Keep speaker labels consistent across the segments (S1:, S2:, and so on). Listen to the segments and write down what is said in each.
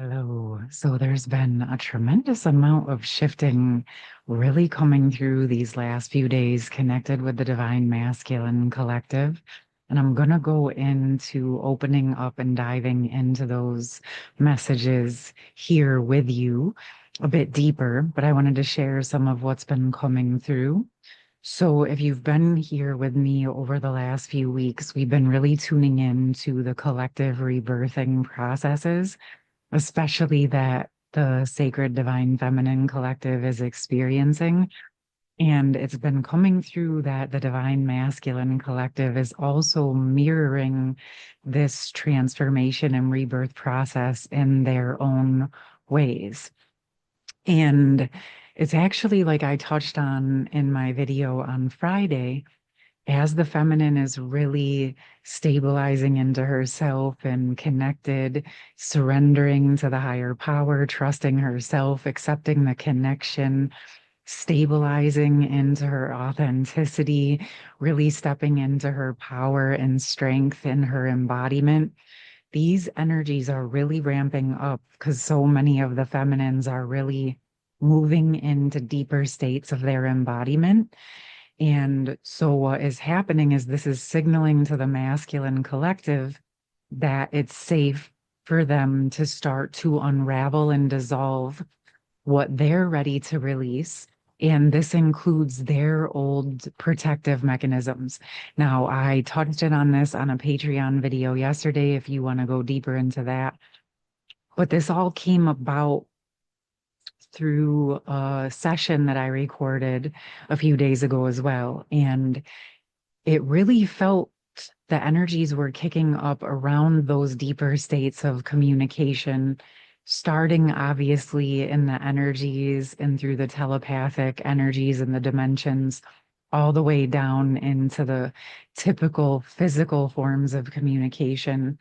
S1: Hello. So there's been a tremendous amount of shifting really coming through these last few days connected with the Divine Masculine Collective. And I'm going to go into opening up and diving into those messages here with you a bit deeper, but I wanted to share some of what's been coming through. So, if you've been here with me over the last few weeks, we've been really tuning in to the collective rebirthing processes, especially that the Sacred Divine Feminine Collective is experiencing. And it's been coming through that the Divine Masculine Collective is also mirroring this transformation and rebirth process in their own ways. And it's actually like I touched on in my video on Friday, as the feminine is really stabilizing into herself and connected, surrendering to the higher power, trusting herself, accepting the connection, stabilizing into her authenticity, really stepping into her power and strength in her embodiment. These energies are really ramping up because so many of the feminines are really moving into deeper states of their embodiment. And so what is happening is this is signaling to the masculine collective that it's safe for them to start to unravel and dissolve what they're ready to release. And this includes their old protective mechanisms. Now, I touched it on this on a Patreon video yesterday if you want to go deeper into that. But this all came about through a session that I recorded a few days ago as well. And it really felt the energies were kicking up around those deeper states of communication, starting obviously in the energies and through the telepathic energies and the dimensions, all the way down into the typical physical forms of communication.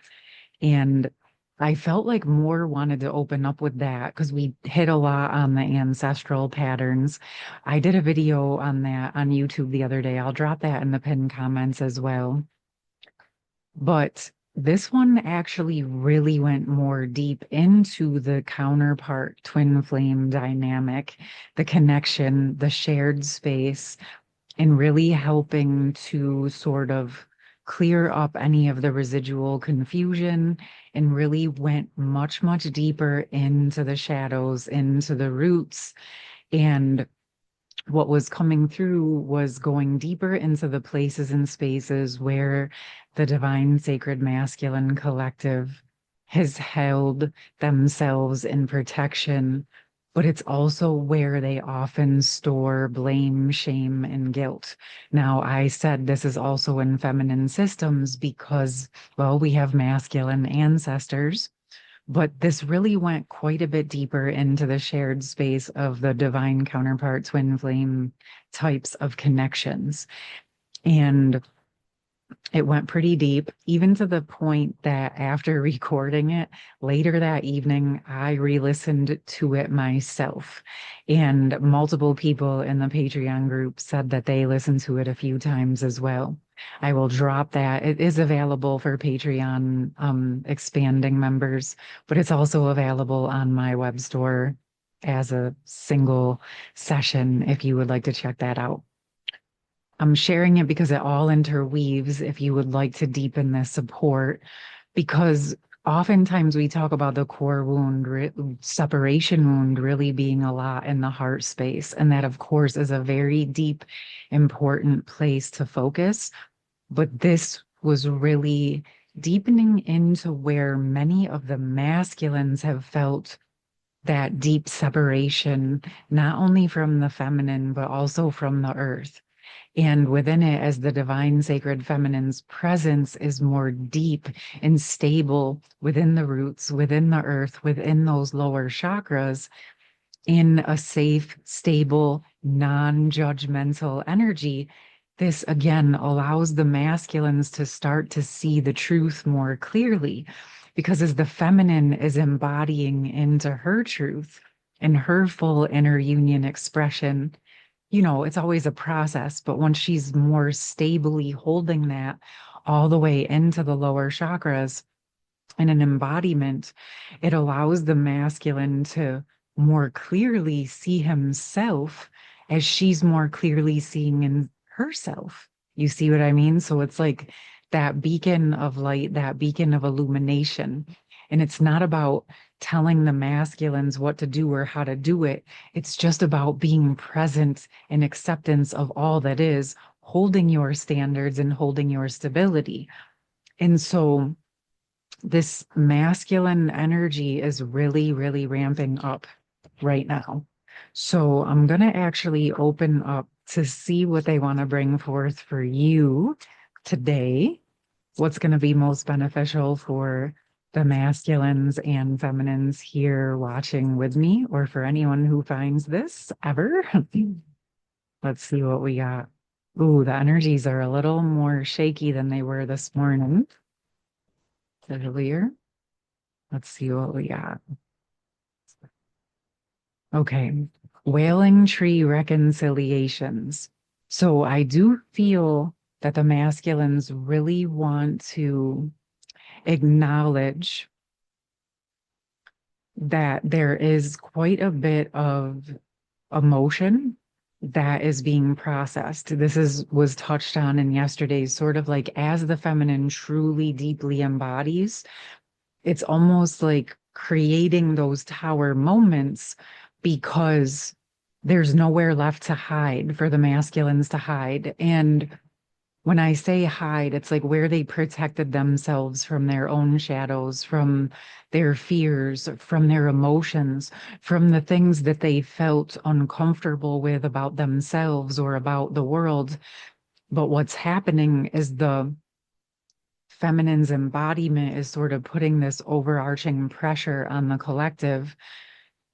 S1: And I felt like more wanted to open up with that because we hit a lot on the ancestral patterns. I did a video on that on YouTube the other day. I'll drop that in the pinned comments as well. But this one actually really went more deep into the counterpart twin flame dynamic, the connection, the shared space, and really helping to sort of clear up any of the residual confusion and really went much, much deeper into the shadows, into the roots. And what was coming through was going deeper into the places and spaces where the divine sacred masculine collective has held themselves in protection, but it's also where they often store blame, shame, and guilt. Now, I said this is also in feminine systems because, well, we have masculine ancestors, but this really went quite a bit deeper into the shared space of the divine counterpart twin flame types of connections. And it went pretty deep, even to the point that after recording it later that evening, I re-listened to it myself. And multiple people in the Patreon group said that they listened to it a few times as well. I will drop that. It is available for Patreon expanding members, but it's also available on my web store as a single session if you would like to check that out. I'm sharing it because it all interweaves if you would like to deepen this support, because oftentimes we talk about the core wound, separation wound really being a lot in the heart space. And that, of course, is a very deep, important place to focus. But this was really deepening into where many of the masculines have felt that deep separation, not only from the feminine, but also from the earth. And within it, as the divine sacred feminine's presence is more deep and stable within the roots, within the earth, within those lower chakras, in a safe, stable, non-judgmental energy, this again allows the masculines to start to see the truth more clearly. Because as the feminine is embodying into her truth and her full inner union expression, it's always a process, but once she's more stably holding that all the way into the lower chakras, in an embodiment, it allows the masculine to more clearly see himself as she's more clearly seeing in herself. You see what I mean? So it's like that beacon of light, that beacon of illumination. And it's not about telling the masculines what to do or how to do it. It's just about being present in acceptance of all that is, holding your standards and holding your stability. And so this masculine energy is really, really ramping up right now. So I'm going to actually open up to see what they want to bring forth for you today. What's going to be most beneficial for the masculines and feminines here watching with me, or for anyone who finds this ever. Let's see what we got. Ooh, the energies are a little more shaky than they were this morning earlier. Let's see what we got. Okay. Wailing tree reconciliations. So I do feel that the masculines really want to acknowledge that there is quite a bit of emotion that is being processed. Was touched on in yesterday's sort of like as the feminine truly deeply embodies, it's almost like creating those tower moments because there's nowhere left to hide for the masculines to hide. And when I say hide, it's like where they protected themselves from their own shadows, from their fears, from their emotions, from the things that they felt uncomfortable with about themselves or about the world. But what's happening is the feminine's embodiment is sort of putting this overarching pressure on the collective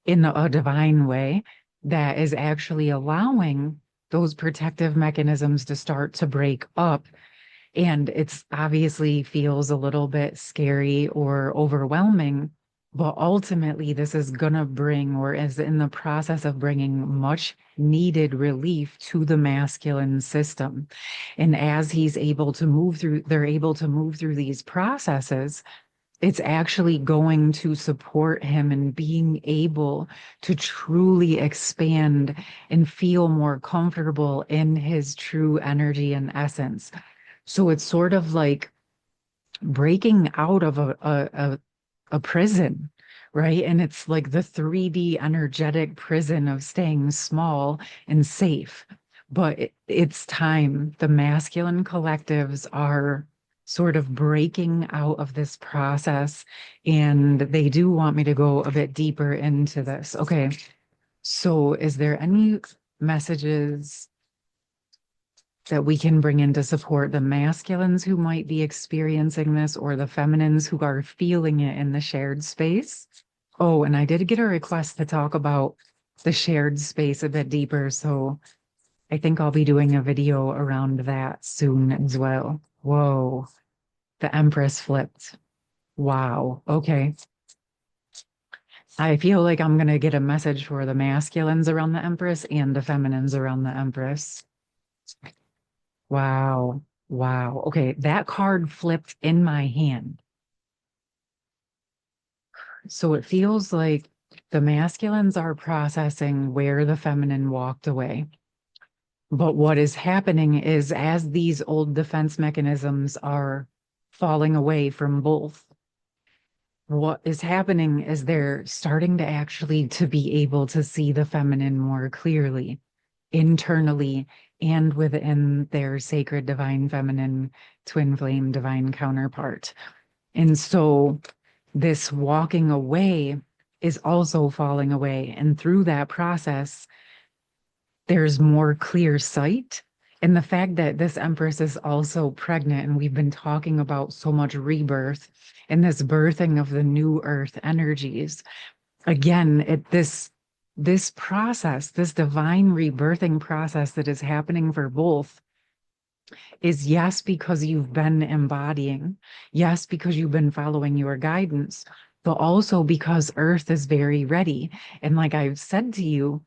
S1: in a divine way that is actually allowing those protective mechanisms to start to break up. And it's obviously feels a little bit scary or overwhelming, but ultimately this is going to bring, or is in the process of bringing, much needed relief to the masculine system. And as he's able to move through, they're able to move through these processes, it's actually going to support him in being able to truly expand and feel more comfortable in his true energy and essence. So it's sort of like breaking out of a prison, right? And it's like the 3D energetic prison of staying small and safe. But it's time. The masculine collectives are sort of breaking out of this process, and they do want me to go a bit deeper into this. Okay. So is there any messages that we can bring in to support the masculines who might be experiencing this, or the feminines who are feeling it in the shared space? Oh, and I did get a request to talk about the shared space a bit deeper, so I think I'll be doing a video around that soon as well. Whoa, the Empress flipped. Wow, okay. I feel like I'm going to get a message for the masculines around the Empress and the feminines around the Empress. Wow. Wow. Okay, that card flipped in my hand. So it feels like the masculines are processing where the feminine walked away. But what is happening is as these old defense mechanisms are falling away from both, what is happening is they're starting to actually to be able to see the feminine more clearly, internally and within their sacred divine feminine twin flame divine counterpart. And so this walking away is also falling away. And through that process, there's more clear sight. And the fact that this Empress is also pregnant, and we've been talking about so much rebirth and this birthing of the new earth energies. Again, this process, this divine rebirthing process that is happening for both is, yes, because you've been embodying, yes, because you've been following your guidance, but also because Earth is very ready. And like I've said to you,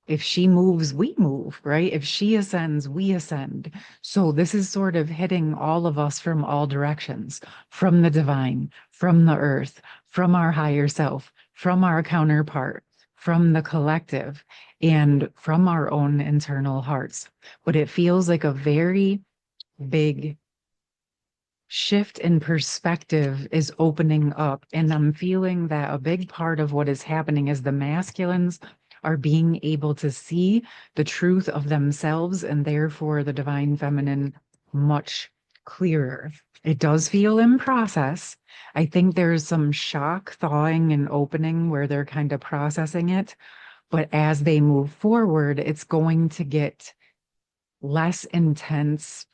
S1: If she moves, we move, right? If she ascends, we ascend. So this is sort of hitting all of us from all directions, from the divine, from the earth, from our higher self, from our counterpart, from the collective, and from our own internal hearts. But it feels like a very big shift in perspective is opening up. And I'm feeling that a big part of what is happening is the masculines are being able to see the truth of themselves and therefore the divine feminine much clearer. It does feel in process. I think there's some shock, thawing, and opening where they're kind of processing it. But as they move forward, it's going to get less intense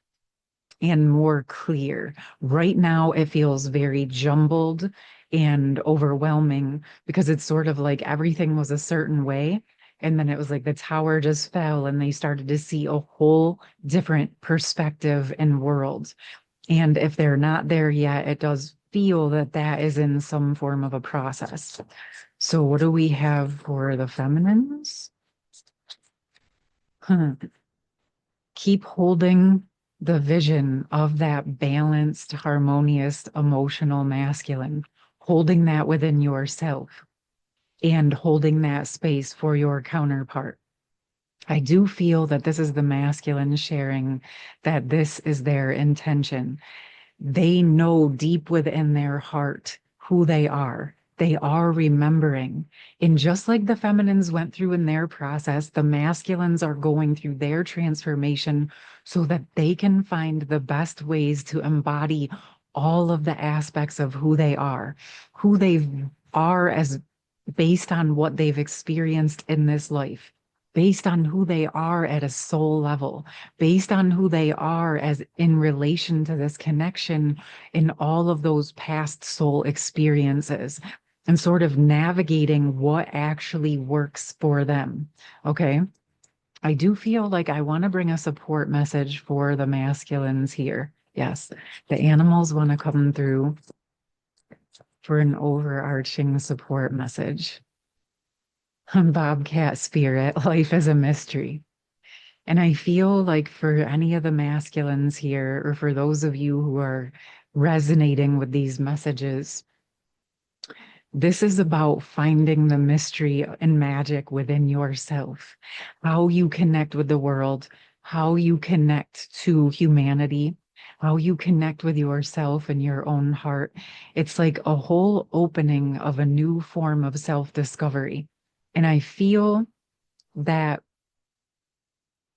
S1: and more clear. Right now, it feels very jumbled and overwhelming because it's sort of like everything was a certain way. And then it was like the tower just fell and they started to see a whole different perspective and world. And if they're not there yet, it does feel that that is in some form of a process. So, what do we have for the feminines? Huh. Keep holding the vision of that balanced, harmonious, emotional masculine, holding that within yourself and holding that space for your counterpart. I do feel that this is the masculine sharing that this is their intention. They know deep within their heart who they are. They are remembering. And just like the feminines went through in their process, the masculines are going through their transformation so that they can find the best ways to embody all of the aspects of who they are as based on what they've experienced in this life, based on who they are at a soul level, based on who they are as in relation to this connection in all of those past soul experiences and sort of navigating what actually works for them. Okay. I do feel like I want to bring a support message for the masculines here. Yes, the animals want to come through for an overarching support message. Bobcat spirit, life is a mystery. And I feel like for any of the masculines here, or for those of you who are resonating with these messages, this is about finding the mystery and magic within yourself, how you connect with the world, how you connect to humanity, how you connect with yourself and your own heart. It's like a whole opening of a new form of self-discovery. And I feel that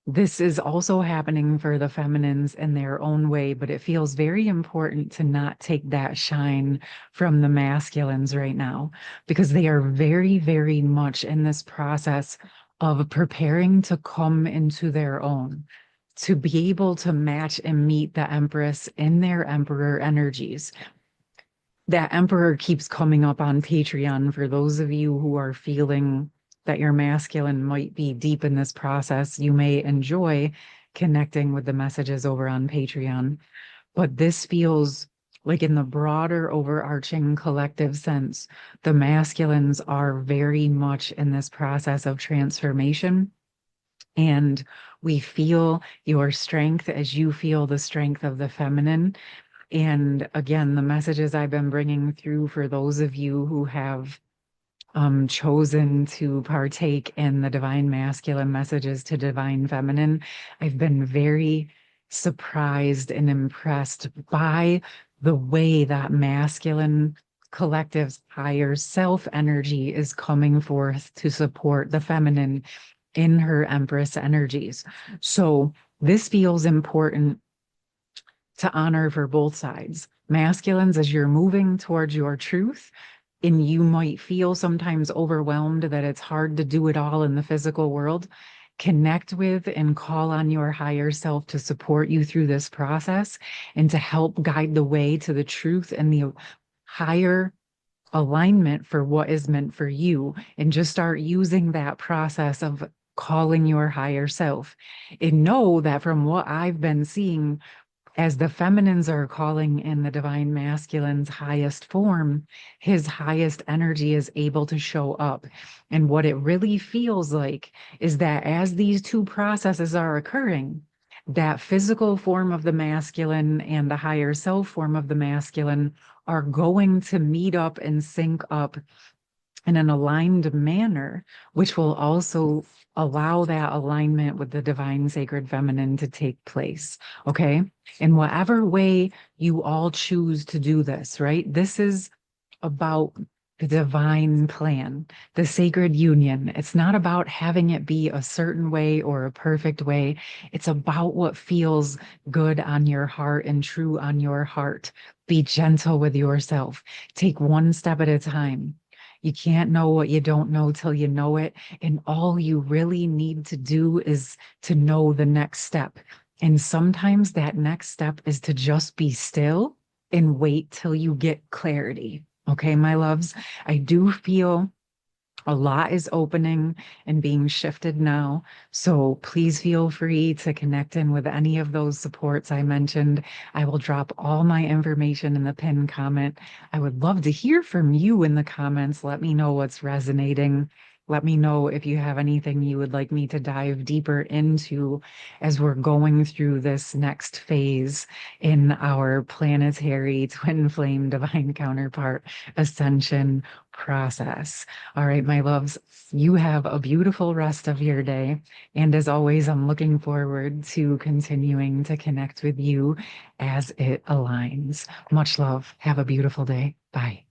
S1: this is also happening for the feminines in their own way, but it feels very important to not take that shine from the masculines right now because they are very, very much in this process of preparing to come into their own, to be able to match and meet the Empress in their Emperor energies. That Emperor keeps coming up on Patreon for those of you who are feeling that your masculine might be deep in this process. You may enjoy connecting with the messages over on Patreon, but this feels like in the broader overarching collective sense, the masculines are very much in this process of transformation. And we feel your strength as you feel the strength of the feminine. And again, the messages I've been bringing through for those of you who have chosen to partake in the divine masculine messages to divine feminine, I've been very surprised and impressed by the way that masculine collective's higher self energy is coming forth to support the feminine in her Empress energies. So this feels important to honor for both sides. Masculines, as you're moving towards your truth, and you might feel sometimes overwhelmed that it's hard to do it all in the physical world, connect with and call on your higher self to support you through this process and to help guide the way to the truth and the higher alignment for what is meant for you. And just start using that process of calling your higher self. And know that from what I've been seeing, As the feminines are calling in the divine masculine's highest form, his highest energy is able to show up. And what it really feels like is that as these two processes are occurring, that physical form of the masculine and the higher self form of the masculine are going to meet up and sync up in an aligned manner, which will also allow that alignment with the divine sacred feminine to take place. Okay. In whatever way you all choose to do this, right? This is about the divine plan, the sacred union. It's not about having it be a certain way or a perfect way. It's about what feels good on your heart and true on your heart. Be gentle with yourself. Take one step at a time. You can't know what you don't know till you know it. And all you really need to do is to know the next step. And sometimes that next step is to just be still and wait till you get clarity. Okay, my loves, I do feel a lot is opening and being shifted now. So please feel free to connect in with any of those supports I mentioned. I will drop all my information in the pinned comment. I would love to hear from you in the comments. Let me know what's resonating. Let me know if you have anything you would like me to dive deeper into as we're going through this next phase in our planetary twin flame divine counterpart ascension process. All right, my loves, you have a beautiful rest of your day. And as always, I'm looking forward to continuing to connect with you as it aligns. Much love. Have a beautiful day. Bye.